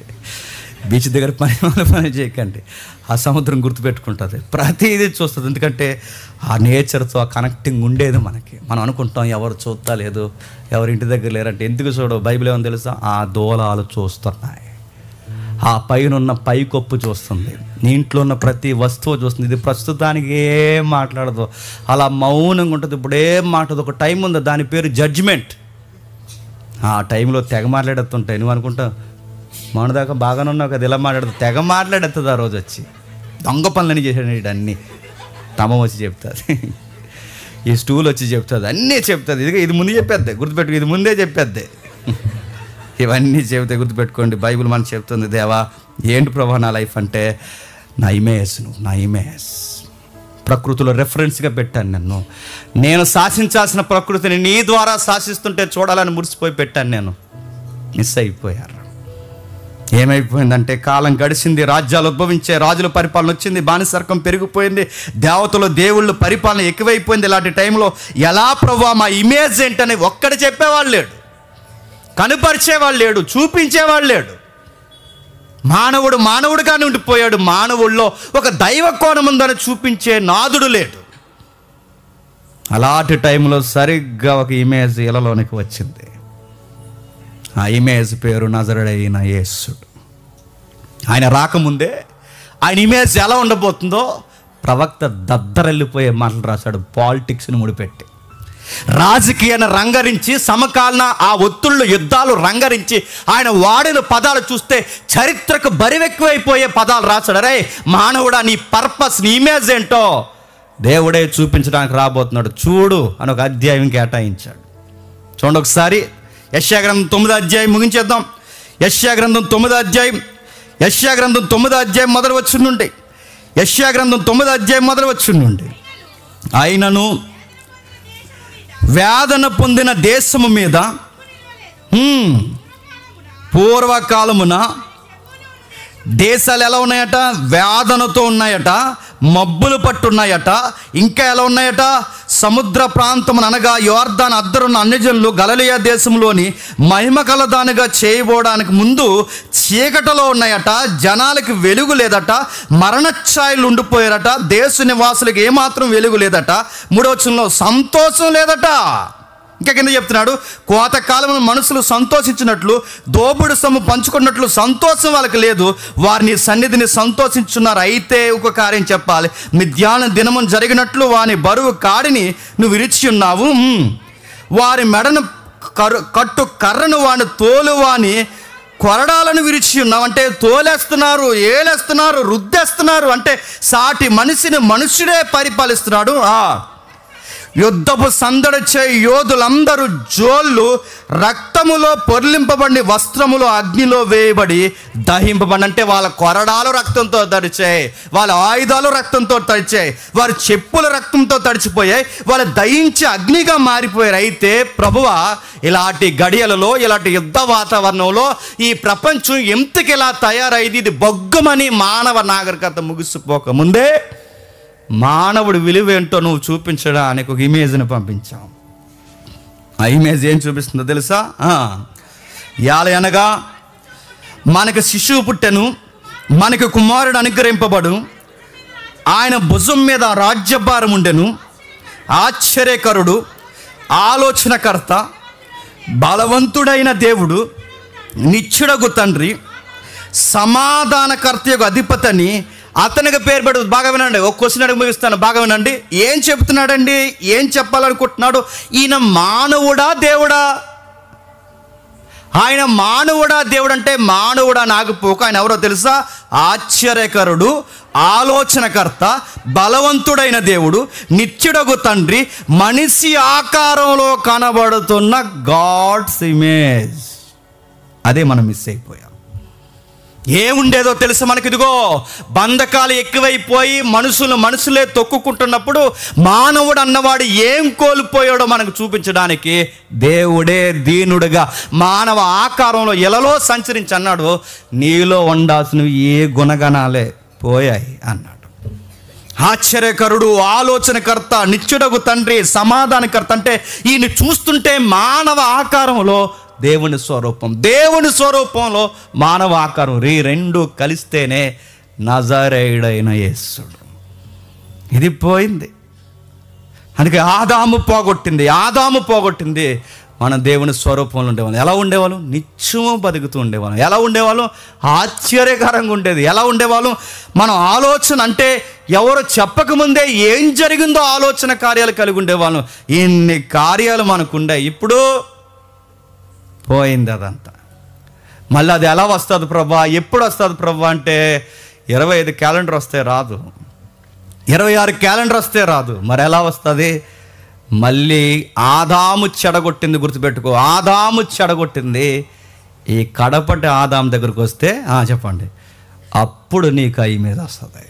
బీచ్ దగ్గర పని చేయకండి, ఆ సముద్రం గుర్తుపెట్టుకుంటుంది, ప్రతిదీ చూస్తుంది. ఎందుకంటే ఆ నేచర్తో ఆ కనెక్టింగ్ ఉండేది మనకి. మనం అనుకుంటాం ఎవరు చూస్తా లేదు, ఎవరి ఇంటి దగ్గర లేరంటే. ఎందుకు చూడవు? బైబిల్ ఏమని తెలుసా? ఆ దూలాలు చూస్తున్నాయి, ఆ పైన ఉన్న పైకొప్పు చూస్తుంది, నీ ఇంట్లో ఉన్న ప్రతి వస్తువు చూస్తుంది. ఇది ప్రస్తుతానికి ఏం మాట్లాడదు, అలా మౌనంగా ఉంటుంది. ఇప్పుడు ఏం మాట్లాడదు. ఒక టైం ఉంది, దాని పేరు జడ్జిమెంట్. ఆ టైంలో తెగ మాట్లాడుతుంటాయి. నువ్వు అనుకుంటావు మనదాకా బాగానే ఉన్నావు కదా, ఇలా మాట్లాడుతూ తెగ మాట్లాడుతుంది. ఆ రోజు వచ్చి దొంగ పనులని చేశాడు, అన్నీ తమ వచ్చి చెప్తుంది, ఈ స్టూల్ వచ్చి చెప్తుంది, అన్నీ చెప్తుంది. ఇది ముందు చెప్పేద్దే, గుర్తుపెట్టుకో, ఇది ముందే చెప్పేద్దే. ఇవన్నీ చెబితే గుర్తుపెట్టుకోండి, బైబిల్ మనం చెప్తుంది. దేవా ఏంటి ప్రభా నా లైఫ్ అంటే, నా ఇమేజ్ ప్రకృతిలో రెఫరెన్స్గా పెట్టాను. నేను శాసించాల్సిన ప్రకృతిని నీ ద్వారా శాసిస్తుంటే చూడాలని మురిసిపోయి పెట్టాను. నేను మిస్ అయిపోయారు. ఏమైపోయిందంటే కాలం గడిచింది, రాజ్యాలు ఉద్భవించే, రాజుల పరిపాలన వచ్చింది, బానిసర్కం పెరిగిపోయింది, దేవతలు దేవుళ్ళు పరిపాలన ఎక్కువైపోయింది. ఇలాంటి టైంలో ఎలా ప్రభువా మా ఇమేజ్ ఏంటని ఒక్కడు చెప్పేవాళ్ళు లేడు, కనుపరిచేవాళ్ళు లేడు, చూపించేవాళ్ళు లేడు. మానవుడుగానే ఉండిపోయాడు. మానవుల్లో ఒక దైవ కోణం ఉందని చూపించే నాదుడు లేడు. అలాంటి టైంలో సరిగ్గా ఒక ఇమేజ్ ఇళ్ళలోనికి వచ్చింది. ఆ ఇమేజ్ పేరు నజరేయుడైన యేసుడు. ఆయన రాకముందే ఆయన ఇమేజ్ ఎలా ఉండబోతుందో ప్రవక్త దద్దరెళ్ళిపోయే మాటలు రాశాడు. పాలిటిక్స్ని ముడిపెట్టి, రాజకీయాన్ని రంగరించి, సమకాలీన ఆ ఒత్తుళ్ళు యుద్ధాలు రంగరించి ఆయన వాడిన పదాలు చూస్తే చరిత్రకు బరివెక్కువైపోయే పదాలు రాశాడు. అరే మానవుడా, నీ పర్పస్, నీ ఇమేజ్ ఏంటో దేవుడే చూపించడానికి రాబోతున్నాడు చూడు అని ఒక అధ్యాయం కేటాయించాడు. చూడండి ఒకసారి యెషయా గ్రంథం 9వ అధ్యాయం ముగించేద్దాం. యెషయా గ్రంథం 9వ అధ్యాయం మొదలు వచ్చి నుండి, యెషయా గ్రంథం 9వ అధ్యాయం మొదలు వచ్చి నుండి, ఆయనను వేదన పొందిన దేశము మీద పూర్వకాలమున దేశాలు ఎలా ఉన్నాయట? వేదనతో ఉన్నాయట, మబ్బులు పట్టున్నాయట. ఇంకా ఎలా ఉన్నాయట? సముద్ర ప్రాంతమున అనగా యోర్దాను అద్దరున్న అన్యజనులు గలిలయ దేశంలోని మహిమ కలదానిగా చేయబోవడానికి ముందు చీకటిలో ఉన్నాయట, జనాలకి వెలుగు లేదట, మరణఛాయలు ఉండిపోయారట, దేశ నివాసులకు ఏమాత్రం వెలుగు లేదట. 3వ వచనంలో సంతోషం లేదట. ఇంకా కింద చెప్తున్నాడు, కోతకాలంలో మనుషులు సంతోషించినట్లు, దోపుడు సొమ్ము పంచుకున్నట్లు సంతోషం వాళ్ళకి లేదు, వారిని సన్నిధిని సంతోషించున్నారు. అయితే ఒక కార్యం చెప్పాలి, మిథ్యాన దినము జరిగినట్లు వాని బరువు కాడిని నువ్వు విరిచి ఉన్నావు, వారి మెడను కట్టు కర్రను వాని తోలు వాని కొరడాలను విరిచి ఉన్నావు. అంటే తోలేస్తున్నారు, ఏలేస్తున్నారు, రుద్దేస్తున్నారు. అంటే సాటి మనిషిని మనుషుడే పరిపాలిస్తున్నాడు. యుద్ధపు సందడి చేయి యోధులందరూ జోళ్ళు రక్తములో పొర్లింపబడి వస్త్రములో అగ్నిలో వేయబడి దహింపబడి, అంటే వాళ్ళ కొరడాలు రక్తంతో తడిచాయి, వాళ్ళ ఆయుధాలు రక్తంతో తడిచాయి, వారి చెప్పులు రక్తంతో తడిచిపోయాయి, వాళ్ళు దహించి అగ్నిగా మారిపోయారు. అయితే ప్రభువా, ఇలాంటి గడియలలో ఇలాంటి యుద్ధ వాతావరణంలో ఈ ప్రపంచం ఎంతకి ఇలా తయారైంది, ఇది బొగ్గమని మానవ నాగరికత ముగిసిపోక ముందే మానవుడి విలువ ఏంటో నువ్వు చూపించడానికి ఒక ఇమేజ్ని పంపించావు. ఆ ఇమేజ్ ఏం చూపిస్తుందో తెలుసా? అనగా మనకు శిశువు పుట్టెను, మనకు కుమారుడు అనుగ్రహింపబడు, ఆయన భుజం మీద రాజ్యభారం ఉండెను, ఆశ్చర్యకరుడు, ఆలోచనకర్త, బలవంతుడైన దేవుడు, నిత్యుడగు తండ్రి, సమాధానకర్త యొక్క అధిపతి అని అతనికి పేరు పెడు. బాగా వినండి, ఒక క్వశ్చన్ అడిగి ముగిస్తాను, బాగా వినండి. ఏం చెప్తున్నాడండి? ఏం చెప్పాలనుకుంటున్నాడు? ఈయన మానవుడా దేవుడా? ఆయన మానవుడా దేవుడు అంటే మానవుడా నాగపోక ఆయన ఎవరో తెలుసా? ఆశ్చర్యకరుడు, ఆలోచనకర్త, బలవంతుడైన దేవుడు, నిత్యుడగు తండ్రి, మనిషి ఆకారంలో కనబడుతున్న గాడ్స్ ఇమేజ్. అదే మనం మిస్ అయిపోయాం. ఏముండేదో తెలుసు మనకి? ఇదిగో బంధకాలు ఎక్కువైపోయి మనుషులే తొక్కుకుంటున్నప్పుడు మానవుడు అన్నవాడు ఏం కోల్పోయాడో మనకు చూపించడానికి దేవుడే దీనుడుగా మానవ ఆకారంలో ఎలలో సంచరించి అన్నాడు, నీలో ఉండాల్సినవి ఏ గుణగణాలే పోయాయి అన్నాడు. ఆశ్చర్యకరుడు, ఆలోచనకర్త, నిత్యుడగు తండ్రి, సమాధానకర్త అంటే ఈయన చూస్తుంటే మానవ ఆకారంలో దేవుని స్వరూపంలో మానవ ఆకారం, రెండు కలిస్తేనే నజరేయుడైన యేసుడు. ఇది పోయింది. అందుకే ఆదాము పోగొట్టింది. మనం దేవుని స్వరూపంలో ఉండేవాళ్ళం. ఎలా ఉండేవాళ్ళం? నిత్యము బతుకుతూ ఉండేవాళ్ళం. ఎలా ఉండేవాళ్ళం? ఆశ్చర్యకరంగా ఉండేది. ఎలా ఉండేవాళ్ళం? మనం ఆలోచన అంటే ఎవరు చెప్పకముందే ఏం జరిగిందో ఆలోచన కార్యాలు కలిగి ఉండేవాళ్ళం. ఇన్ని కార్యాలు మనకుండే. ఇప్పుడు పోయింది అదంతా. మళ్ళీ అది ఎలా వస్తుంది ప్రభా, ఎప్పుడు వస్తుంది ప్రభా అంటే 25 క్యాలెండర్ వస్తే రాదు, 26 క్యాలెండర్ వస్తే రాదు. మరి ఎలా వస్తుంది? మళ్ళీ ఆదాము చెడగొట్టింది, గుర్తుపెట్టుకో. ఆదాము చెడగొట్టింది. ఈ కడపటి ఆదాము దగ్గరకు వస్తే చెప్పండి, అప్పుడు నీకు ఆ ఇమేజ్ వస్తుంది.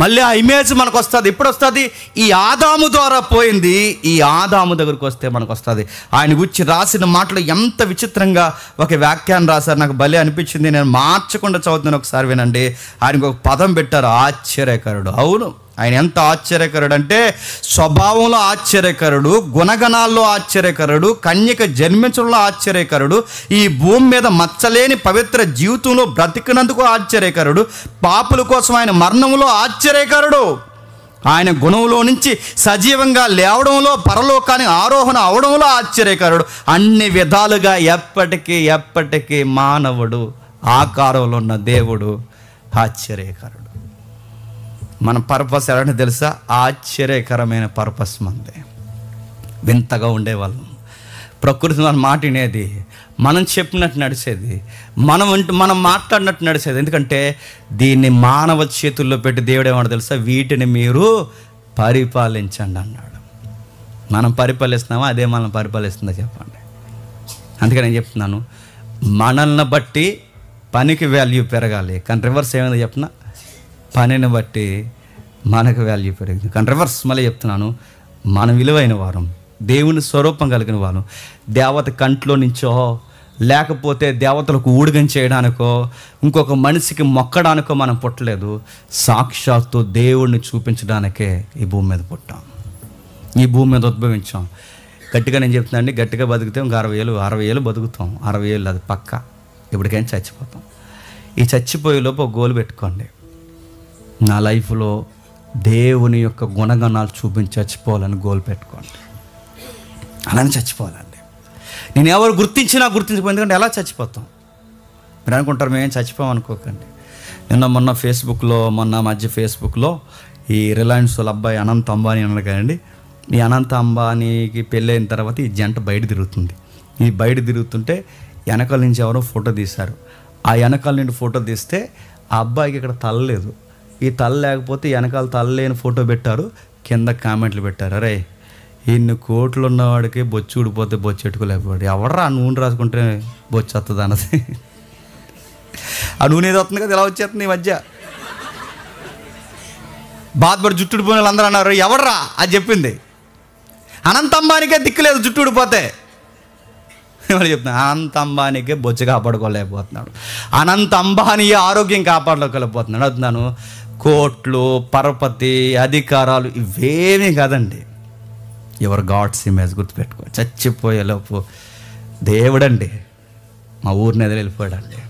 మళ్ళీ ఆ ఇమేజ్ మనకు వస్తుంది. ఎప్పుడు వస్తుంది? ఈ ఆదాము ద్వారా పోయింది, ఈ ఆదాము దగ్గరకు వస్తే మనకు వస్తుంది. ఆయన గురించి రాసిన మాటలు ఎంత విచిత్రంగా ఒక వ్యాఖ్యానం రాశారు, నాకు భలే అనిపించింది. నేను మార్చకుండా చదువుతున్నాను, ఒకసారి వినండి. ఆయనకు ఒక పదం పెట్టారు, ఆశ్చర్యకరుడు. అవును, ఆయన ఎంత ఆశ్చర్యకరుడు అంటే స్వభావంలో ఆశ్చర్యకరుడు, గుణగణాల్లో ఆశ్చర్యకరుడు, కన్యక జన్మించడంలో ఆశ్చర్యకరుడు, ఈ భూమి మీద మచ్చలేని పవిత్ర జీవితంలో బ్రతికినందుకు ఆశ్చర్యకరుడు, పాపుల కోసం ఆయన మరణంలో ఆశ్చర్యకరుడు, ఆయన గుణంలో నుంచి సజీవంగా లేవడంలో, పరలోకానికి ఆరోహణ అవడంలో ఆశ్చర్యకరుడు. అన్ని విధాలుగా ఎప్పటికీ మానవుడు ఆకారంలో ఉన్న దేవుడు ఆశ్చర్యకరుడు. మన పర్పస్ ఎలాంటి తెలుసా? ఆశ్చర్యకరమైన పర్పస్ మనది. వింతగా ఉండేవాళ్ళం. ప్రకృతి మన మాట వినేది, మనం చెప్పినట్టు నడిచేది, మనం మాట్లాడినట్టు నడిచేది. ఎందుకంటే దీన్ని మానవ చేతుల్లో పెట్టి దేవుడు ఏమన్నా తెలుసా? వీటిని మీరు పరిపాలించండి అన్నాడు. మనం పరిపాలిస్తున్నామా? అదే మనం పరిపాలిస్తుందా చెప్పండి? అందుకే నేను చెప్తున్నాను, మనల్ని బట్టి పనికి వాల్యూ పెరగాలి, కానీ రివర్స్ ఏమైందో చెప్పినా పనిని బట్టి మనకు వాల్యూ పెరిగింది. కానీ రివర్స్ మళ్ళీ చెప్తున్నాను, మన విలువైన వారం, దేవుని స్వరూపం కలిగిన వారం, దేవత కంట్లో నుంచో లేకపోతే దేవతలకు ఊడిగం చేయడానికో ఇంకొక మనిషికి మొక్కడానికో మనం పుట్టలేదు. సాక్షాత్తు దేవుణ్ణి చూపించడానికే ఈ భూమి మీద పుట్టాం, ఈ భూమి మీద ఉద్భవించాం. గట్టిగా నేను చెప్తున్నానండి, గట్టిగా బతుకుతాం ఇంకా 60 ఏళ్ళు బతుకుతాం. 60 ఏళ్ళు అది పక్క. ఇప్పటికైనా చచ్చిపోతాం. ఈ చచ్చిపోయే లోపు ఒక గోల్ పెట్టుకోండి, నా లైఫ్లో దేవుని యొక్క గుణగణాలు చూపించి చచ్చిపోవాలని గోల్ పెట్టుకోండి. అలానే చచ్చిపోవాలండి. నేను ఎవరు గుర్తించకపోయింది, ఎందుకంటే ఎలా చచ్చిపోతాం? మీరు అనుకుంటారు మేమేం చచ్చిపోయాం అనుకోకండి. మొన్న ఫేస్బుక్లో ఈ రిలయన్స్ వాళ్ళ అబ్బాయి అనంత్ అంబానీ అన్నారు కదండి. ఈ అనంత్ అంబానీకి పెళ్ళైన తర్వాత ఈ జంట బయట తిరుగుతుంది. ఈ బయట తిరుగుతుంటే వెనకాల నుంచి ఎవరో ఫోటో తీశారు. ఆ వెనకాల నుండి ఫోటో తీస్తే ఆ అబ్బాయికి ఇక్కడ తల లేదు. ఈ తల లేకపోతే వెనకాల తల లేని ఫోటో పెట్టారు. కింద కామెంట్లు పెట్టారు, అరే ఇన్ని కోట్లు ఉన్నవాడికి బొచ్చు ఊడిపోతే బొచ్చు ఎట్టుకోలేకపోయాడు. ఎవడరా ఆ నూనె రాసుకుంటే బొచ్చు వస్తుంది అన్నది. ఆ నూనె ఏదో వస్తుంది కదా, ఇలా వచ్చేస్తుంది ఈ మధ్య. బాధపడి జుట్టు ఊడిపోయిన వాళ్ళు అందరూ అన్నారు, ఎవడరా అది చెప్పింది? అనంత అంబానీకే దిక్కులేదు జుట్టు ఊడిపోతే. ఎవరు చెప్తున్నా? అనంత అంబానీకే బొచ్చు కాపాడుకోలేకపోతున్నాడు, అనంత అంబానీ ఆరోగ్యం కాపాడుకోలేకపోతున్నాడు. అవుతున్నాను, కోట్లు, పరపతి, అధికారాలు ఇవేమీ కాదండి. ఎవరు గాడ్స్ ఇమేజ్ గుర్తుపెట్టుకో. చచ్చిపోయేలోపు దేవుడండి మా ఊరిని ఎదురు వెళ్ళిపోయాడండి.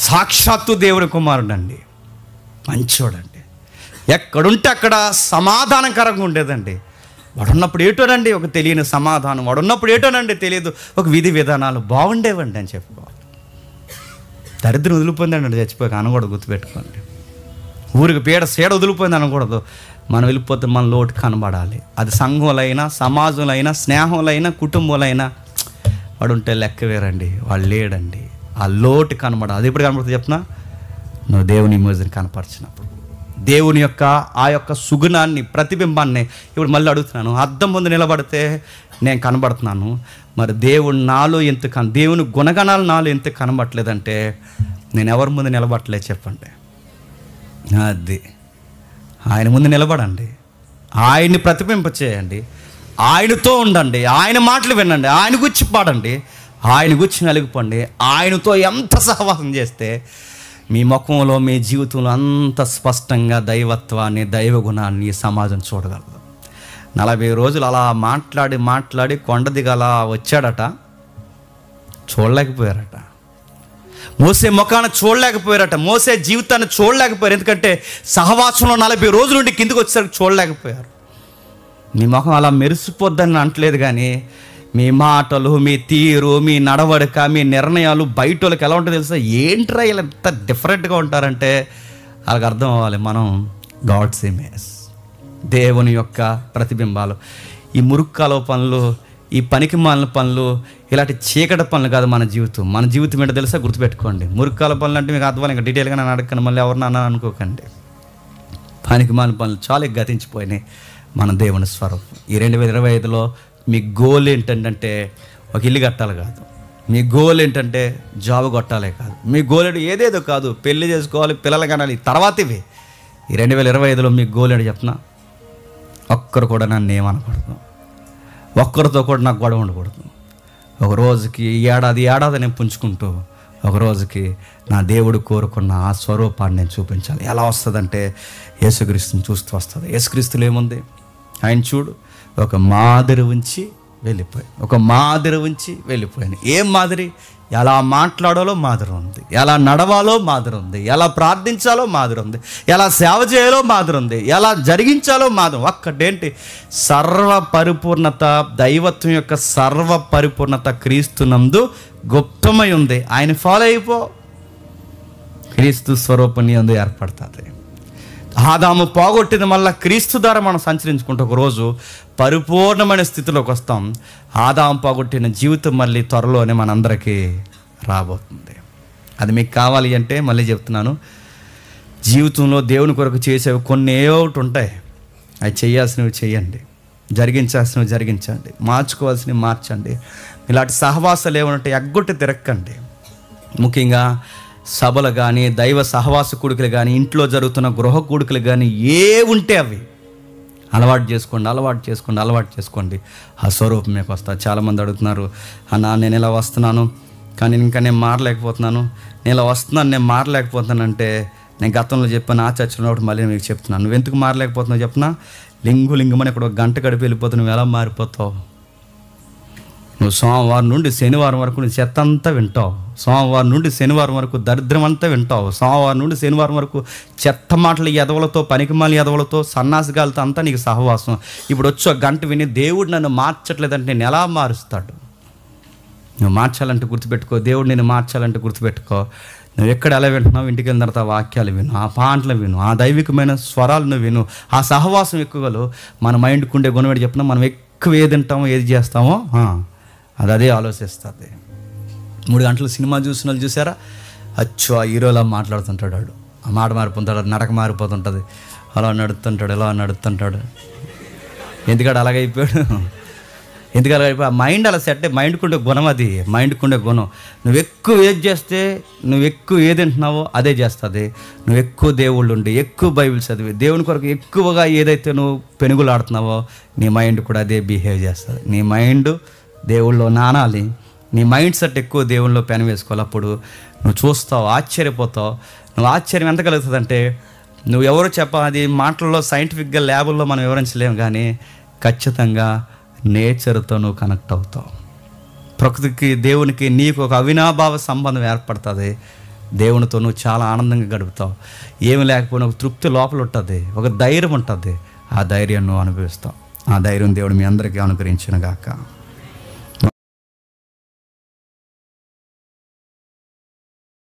సాక్షాత్తు దేవుడి కుమారుడు అండి, మంచోడండి. ఎక్కడుంటే అక్కడ సమాధానకరంగా ఉండేదండి. వాడున్నప్పుడు ఏటోనండి ఒక తెలియని సమాధానం, వాడున్నప్పుడు ఏటోనండి తెలియదు ఒక విధి విధానాలు బాగుండేవండి అని చెప్పుకోవాలి. దరిద్రం వదిలిపోయిందండి చచ్చిపోయాక అనకూడదు, గుర్తుపెట్టుకోండి. ఊరికి సేడ వదిలిపోయింది అనకూడదు. మనం వెళ్ళిపోతే మన లోటు కనబడాలి. అది సంఘంలో అయినా, సమాజంలో అయినా, స్నేహంలో అయినా, కుటుంబంలో అయినా. వాడు ఉంటే లెక్క వేరండి, వాడు లేడండి. ఆ లోటు కనబడాలి. అది ఎప్పుడు కనబడుతుంది చెప్పినా? నువ్వు దేవుని ఇమేజ్ని కనపరిచినప్పుడు, దేవుని యొక్క ఆ యొక్క సుగుణాన్ని, ప్రతిబింబాన్ని. ఇప్పుడు మళ్ళీ అడుగుతున్నాను, అద్దం ముందు నిలబడితే నేను కనబడుతున్నాను, మరి దేవుడు నాలో దేవుని గుణగణాలు నాలో ఎంత కనబడట్లేదంటే నేను ఎవరి ముందు నిలబడట్లేదు చెప్పండి. అది ఆయన ముందు నిలబడండి, ఆయన్ని ప్రతిబింప చేయండి, ఆయనతో ఉండండి, ఆయన మాటలు వినండి, ఆయన గురించి పాడండి, ఆయన గురించి నలిగిపోండి. ఆయనతో ఎంత సహవాసం చేస్తే మీ ముఖంలో, మీ జీవితంలో అంత స్పష్టంగా దైవత్వాన్ని, దైవ గుణాన్ని ఈ సమాజం చూడగలదు. 40 రోజులు అలా మాట్లాడి కొండ దిగలా వచ్చాడట, చూడలేకపోయారట. మోసే ముఖాన్ని చూడలేకపోయారట, మోసే జీవితాన్ని చూడలేకపోయారు. ఎందుకంటే సహవాసంలో 40 రోజుల నుండి కిందకు వచ్చేసరికి చూడలేకపోయారు. మీ ముఖం అలా మెరిసిపోద్దని అంటలేదు, కానీ మీ మాటలు, మీ తీరు, మీ నడవడిక, మీ నిర్ణయాలు బయట వాళ్ళకి ఎలా ఉంటుందో తెలుసా? ఏంట్రా ఇలా ఎంత డిఫరెంట్గా ఉంటారంటే వాళ్ళకి అర్థం అవ్వాలి, మనం గాడ్స్ ఇమేజ్, దేవుని యొక్క ప్రతిబింబాలు. ఈ మురుక్కాల పనులు, ఈ పనికి మాలిన పనులు, ఇలాంటి చీకటి పనులు కాదు మన జీవితం. మన జీవితం ఏంటో తెలుసా? గుర్తుపెట్టుకోండి. మురుక్కాల పనులు అంటే మీకు అర్థం, ఇంకా డీటెయిల్గా నేను అడగను, మళ్ళీ ఎవరినన్నా అనుకోకండి. పనికి మాలిన పనులు చాలా గతించిపోయినాయి. మన దేవుని స్వరూపం. ఈ 2025లో మీ గోల్ ఏంటంటే ఒక ఇల్లు కట్టాలి కాదు, మీ గోల్ ఏంటంటే జాబ్ కొట్టాలే కాదు, మీ గోల్ ఏంటి ఏదేదో కాదు, పెళ్లి చేసుకోవాలి, పిల్లలు కనాలి, తర్వాత ఇవి. ఈ 2025లో మీ గోల్ ఏంటి చెప్తున్నా? ఒక్కరు కూడా నన్ను ఏమనకూడదు, ఒక్కరితో కూడా నాకు గొడవ ఉండకూడదు. ఒక రోజుకి ఏడాది నేను పుంజుకుంటూ ఒక రోజుకి నా దేవుడు కోరుకున్న ఆ స్వరూపాన్ని నేను చూపించాలి. ఎలా వస్తుందంటే యేసుక్రీస్తుని చూస్తూ వస్తుంది. యేసుక్రీస్తులో ఏముంది? ఆయన చూడు, ఒక మాదిరి ఉంచి వెళ్ళిపోయాను. ఏం మాదిరి? ఎలా మాట్లాడాలో మాదిరి ఉంది, ఎలా నడవాలో మాదిరి ఉంది, ఎలా ప్రార్థించాలో మాదిరి ఉంది, ఎలా సేవ చేయాలో మాదిరి ఉంది, ఎలా జరిగించాలో మాదిరి. ఒక్కటేంటి? సర్వ పరిపూర్ణత, దైవత్వం యొక్క సర్వ పరిపూర్ణత క్రీస్తునందు గుప్తమై ఉంది. ఆయన ఫాలో అయిపో, క్రీస్తు స్వరూపం నీ యందు ఏర్పడుతుంది. ఆదాము పోగొట్టిన మళ్ళీ క్రీస్తు ద్వారా మనం సంచరించుకుంటూ ఒకరోజు పరిపూర్ణమైన స్థితిలోకి వస్తాం. ఆదాము పోగొట్టిన జీవితం మళ్ళీ త్వరలోనే మనందరికీ రాబోతుంది. అది మీకు కావాలి అంటే మళ్ళీ చెప్తున్నాను, జీవితంలో దేవుని కొరకు చేసేవి కొన్ని ఒకటి ఉంటాయి. అవి చేయాల్సినవి చేయండి, జరిగించాల్సినవి జరిగించండి, మార్చుకోవాల్సినవి మార్చండి. ఇలాంటి సహవాసాలు ఏమంటే ఎగ్గొట్టి తిరక్కండి. ముఖ్యంగా సభలు కానీ, దైవ సహవాస కూడికలు కానీ, ఇంట్లో జరుగుతున్న గృహ కూడికలు కానీ ఏ ఉంటే అవి అలవాటు చేసుకోండి. ఆ స్వరూపం మీకు వస్తుంది. చాలామంది అడుగుతున్నారు, అన్న నేను ఇలా వస్తున్నాను కానీ ఇంకా నేను మారలేకపోతున్నాను, నేను మారలేకపోతున్నానంటే నేను గతంలో చెప్పాను, ఆ చర్చలో ఒకటి మళ్ళీ మీకు చెప్తున్నాను. నువ్వు ఎందుకు మారలేకపోతున్నావు చెప్పినా? లింగుమని ఇక్కడ ఒక గంట గడిపి వెళ్ళిపోతావు. నువ్వు ఎలా మారిపోతావు? నువ్వు సోమవారం నుండి శనివారం వరకు నువ్వు చెత్త అంతా వింటావు, సోమవారం నుండి శనివారం వరకు దరిద్రం అంతా వింటావు, సోమవారం నుండి శనివారం వరకు చెత్త మాటలు ఎదవలతో, పనికిమాలి ఎదవలతో, సన్నాసిగాలతో అంతా నీకు సహవాసం. ఇప్పుడు వచ్చి ఒక గంట విని దేవుడు నన్ను మార్చట్లేదంటే నేను ఎలా మారుస్తాడు? నువ్వు మార్చాలంటే గుర్తుపెట్టుకో, దేవుడు నేను మార్చాలంటే గుర్తుపెట్టుకో. నువ్వు ఎక్కడ ఎలా వింటున్నావు? ఇంటికి వెళ్ళిన తర్వాత వాక్యాలు విను, ఆ పాటలు విను, ఆ దైవికమైన స్వరాలను విను, ఆ సహవాసం ఎక్కువగా. మన మైండ్కి ఉండే గుణం ఏంటి చెప్పినా? మనం ఎక్కువ ఏది తింటామో, ఏది చేస్తామో అదే ఆలోచిస్తుంది. 3 గంటలు సినిమా చూసిన వాళ్ళు చూసారా? అచ్చో ఆ హీరోలా మాట్లాడుతుంటాడు వాడు, ఆ మాట మారిపోతుంటాడు, నడక మారిపోతుంటుంది, అలా నడుస్తుంటాడు. ఎందుకంటే అలాగైపోయాడు. ఎందుకు అలాగైపోయి ఆ మైండ్ అలా సెట్. మైండ్కి ఉండే గుణం అది, మైండ్కి ఉండే గుణం. నువ్వు ఎక్కువ ఏది చేస్తే, నువ్వు ఎక్కువ ఏది తింటున్నావో అదే చేస్తుంది. నువ్వు ఎక్కువ దేవుళ్ళు ఉండి, ఎక్కువ బైబిల్ చదివి, దేవుని కొరకు ఎక్కువగా ఏదైతే నువ్వు పెనుగులాడుతున్నావో నీ మైండ్ కూడా అదే బిహేవ్ చేస్తుంది. నీ మైండ్ దేవుళ్ళో నానాలి, నీ మైండ్ సెట్ ఎక్కువ దేవుళ్ళలో పెన వేసుకోవాలి. అప్పుడు నువ్వు చూస్తావు, ఆశ్చర్యపోతావు. నువ్వు ఆశ్చర్యం ఎంత కలుగుతుందంటే, నువ్వు ఎవరు అది మాటల్లో సైంటిఫిక్గా ల్యాబుల్లో మనం వివరించలేము, కానీ ఖచ్చితంగా నేచర్తో నువ్వు కనెక్ట్ అవుతావు. ప్రకృతికి దేవునికి నీకు ఒక అవినాభావ సంబంధం ఏర్పడుతుంది. దేవునితో నువ్వు చాలా ఆనందంగా గడుపుతావు. ఏమి లేకపోయినా ఒక తృప్తి లోపల ఉంటుంది, ఒక ధైర్యం ఉంటుంది. ఆ ధైర్యం నువ్వు అనుభవిస్తావు. ఆ ధైర్యం దేవుడు మీ అందరికీ అనుగ్రహించును గాక.